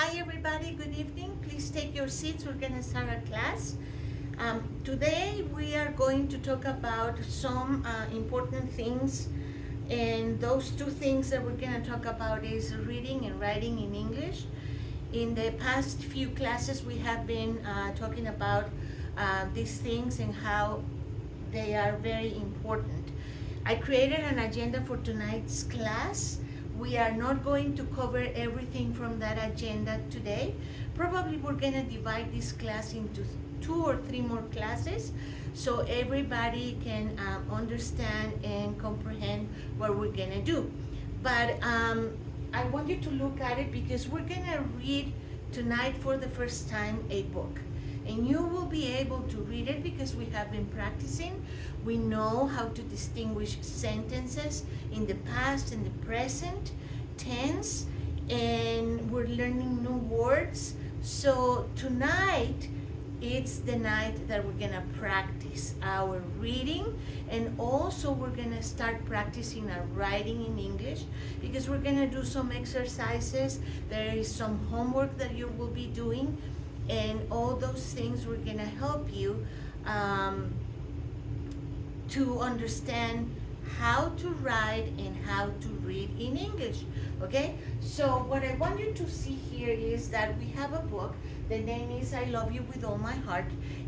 Hi everybody, good evening. Please take your seats. We're going to start our class. Today we are going to talk about some important things, and those two things that we're going to talk about is reading and writing in English. In the past few classes we have been talking about these things and how they are very important. I created an agenda for tonight's class. We are not going to cover everything from that agenda today. Probably we're going to divide this class into 2 or 3 more classes so everybody can understand and comprehend what we're going to do. But I want you to look at it because we're going to read tonight for the first time a book. And you will be able to read it because we have been practicing. We know how to distinguish sentences in the past and the present tense, and we're learning new words. So tonight, it's the night that we're gonna practice our reading, and also we're gonna start practicing our writing in English because we're gonna do some exercises. There is some homework that you will be doing, and all those things we're gonna help you to understand how to write and how to read in English. Okay, so what I want you to see here is that we have a book. The name is I Love You With All My Heart,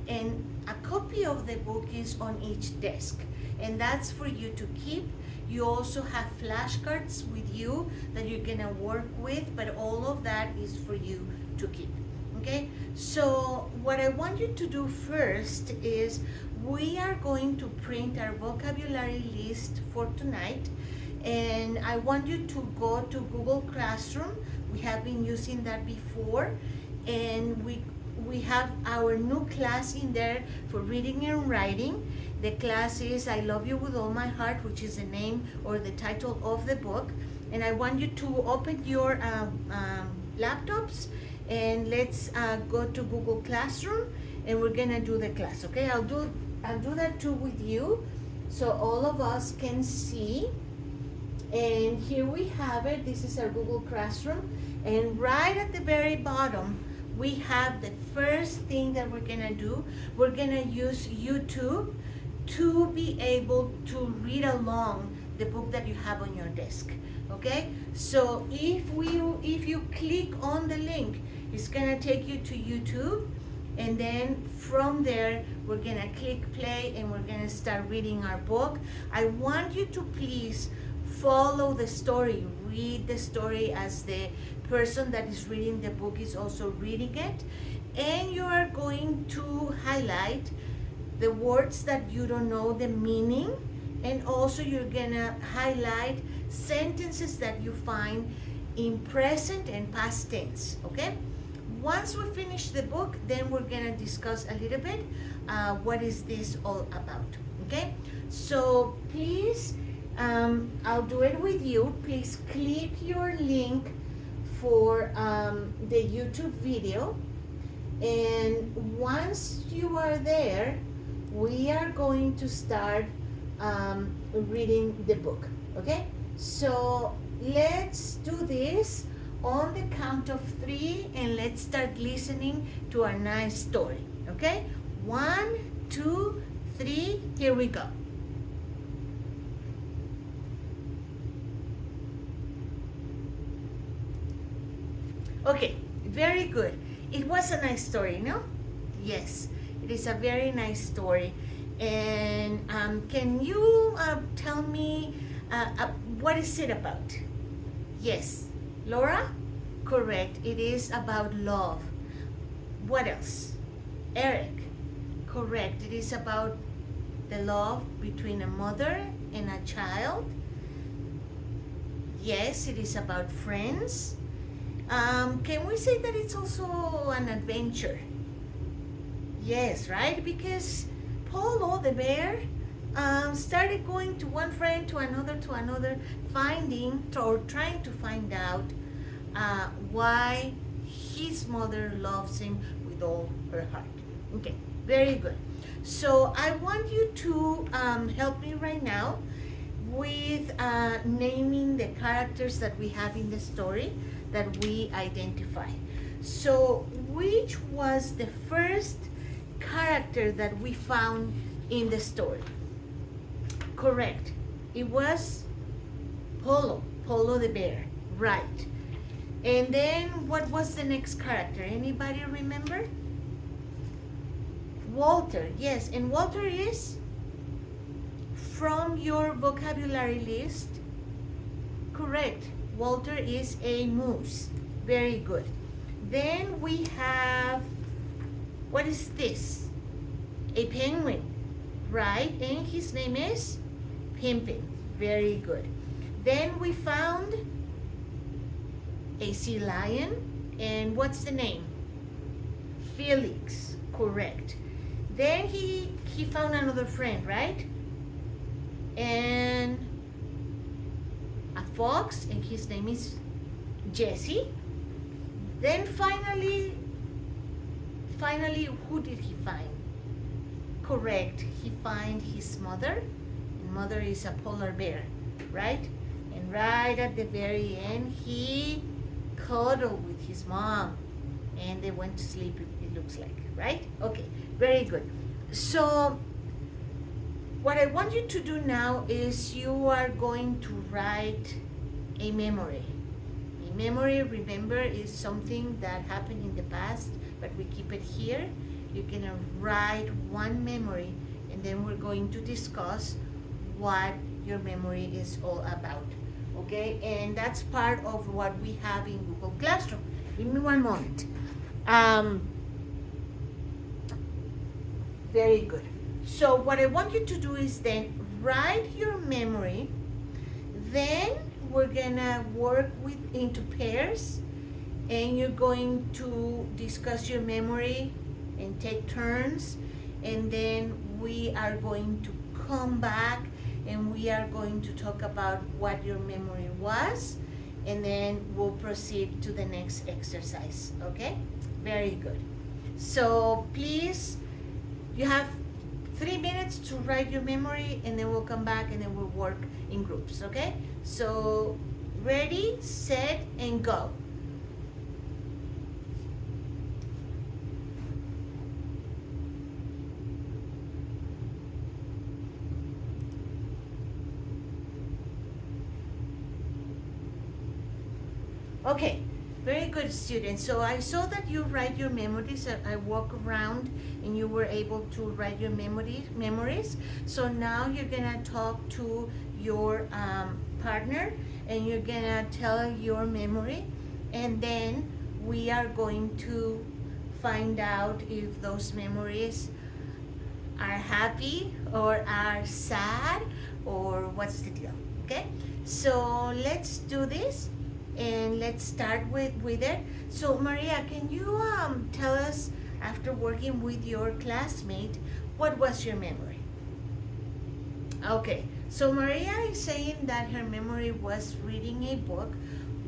and a copy of the book is on each desk, and that's for you to keep. You also have flashcards with you that you're gonna work with, but all of that is for you to keep. Okay, so what I want you to do first is we are going to print our vocabulary list for tonight, and I want you to go to Google Classroom. We have been using that before, and we have our new class in there for reading and writing. The class is I Love You With All My Heart, which is the name or the title of the book. And I want you to open your laptops, and let's go to Google Classroom, and we're gonna do the class. Okay, I'll do that too with you so all of us can see. And here we have it. This is our Google Classroom, and right at the very bottom we have the first thing that we're gonna do. We're gonna use YouTube to be able to read along the book that you have on your desk. Okay, so if you click on the link, it's gonna take you to YouTube, and then from there we're gonna click play and we're gonna start reading our book. I want you to please follow the story, read the story as the person that is reading the book is also reading it, and you are going to highlight the words that you don't know the meaning, and also you're gonna highlight sentences that you find in present and past tense. Okay, once we finish the book, then we're gonna discuss a little bit what is this all about. Okay, so please, I'll do it with you. Please click your link for the YouTube video, and once you are there, we are going to start reading the book. Okay, so let's do this on the count of 3, and let's start listening to our nice story. Okay, 1, 2, 3, here we go. Okay, very good. It was a nice story, no? Yes, it is a very nice story. And can you tell me what is it about? Yes, Laura? Correct, it is about love. What else? Eric? Correct, it is about the love between a mother and a child. Yes, it is about friends. Can we say that it's also an adventure? Yes, right? Because Polo the bear started going to one friend to another, finding or trying to find out why his mother loves him with all her heart. Okay, very good. So I want you to help me right now with naming the characters that we have in the story that we identify. So which was the first character that we found in the story? Correct. It was Polo the bear. Right. And then what was the next character? Anybody remember? Walter. Yes, and Walter is from your vocabulary list. Correct. Walter is a moose. Very good. Then we have, what is this? A penguin, right? And his name is Pimpin. Very good. Then we found a sea lion, and what's the name? Felix. Correct. Then he found another friend, right? And a fox, and his name is Jesse. Then finally, who did he find? Correct. He find his mother, and mother is a polar bear, right? And right at the very end, he cuddled with his mom, and they went to sleep, it looks like, right? Okay, very good. So what I want you to do now is you are going to write a memory. A memory, remember, is something that happened in the past, but we keep it here. You're gonna write one memory, and then we're going to discuss what your memory is all about. Okay, and that's part of what we have in Google Classroom. Give me one moment. Very good. So what I want you to do is then write your memory. Then we're gonna work into pairs, and you're going to discuss your memory and take turns, and then we are going to come back and we are going to talk about what your memory was, and then we'll proceed to the next exercise. Okay? Very good. So please, you have 3 minutes to write your memory, and then we'll come back and then we'll work in groups. Okay? So ready, set, and go. Okay, very good, students. So I saw that you write your memories. I walk around and you were able to write your memories. So now you're gonna talk to your partner, and you're gonna tell your memory, and then we are going to find out if those memories are happy or are sad or what's the deal. Okay, so let's do this. And let's start with it. So Maria, can you tell us, after working with your classmate, what was your memory? Okay, so Maria is saying that her memory was reading a book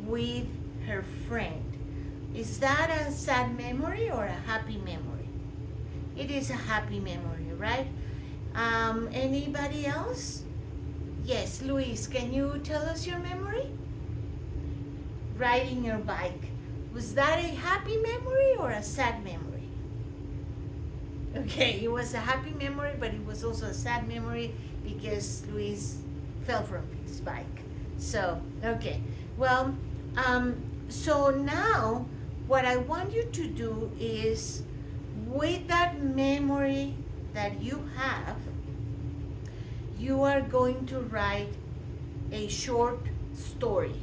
with her friend. Is that a sad memory or a happy memory? It is a happy memory, right? Anybody else? Yes, Luis, can you tell us your memory? Riding your bike. Was that a happy memory or a sad memory? Okay, it was a happy memory, but it was also a sad memory because Luis fell from his bike. So, okay. Well, so now what I want you to do is, with that memory that you have, you are going to write a short story.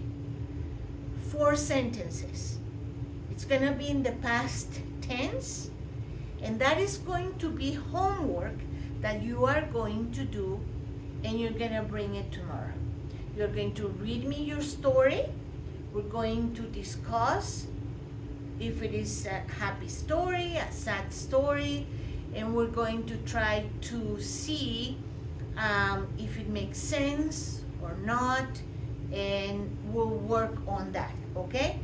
4 sentences. It's going to be in the past tense, and that is going to be homework that you are going to do, and you're going to bring it tomorrow. You're going to read me your story. We're going to discuss if it is a happy story, a sad story, and we're going to try to see if it makes sense or not, and we'll work on that. Okay,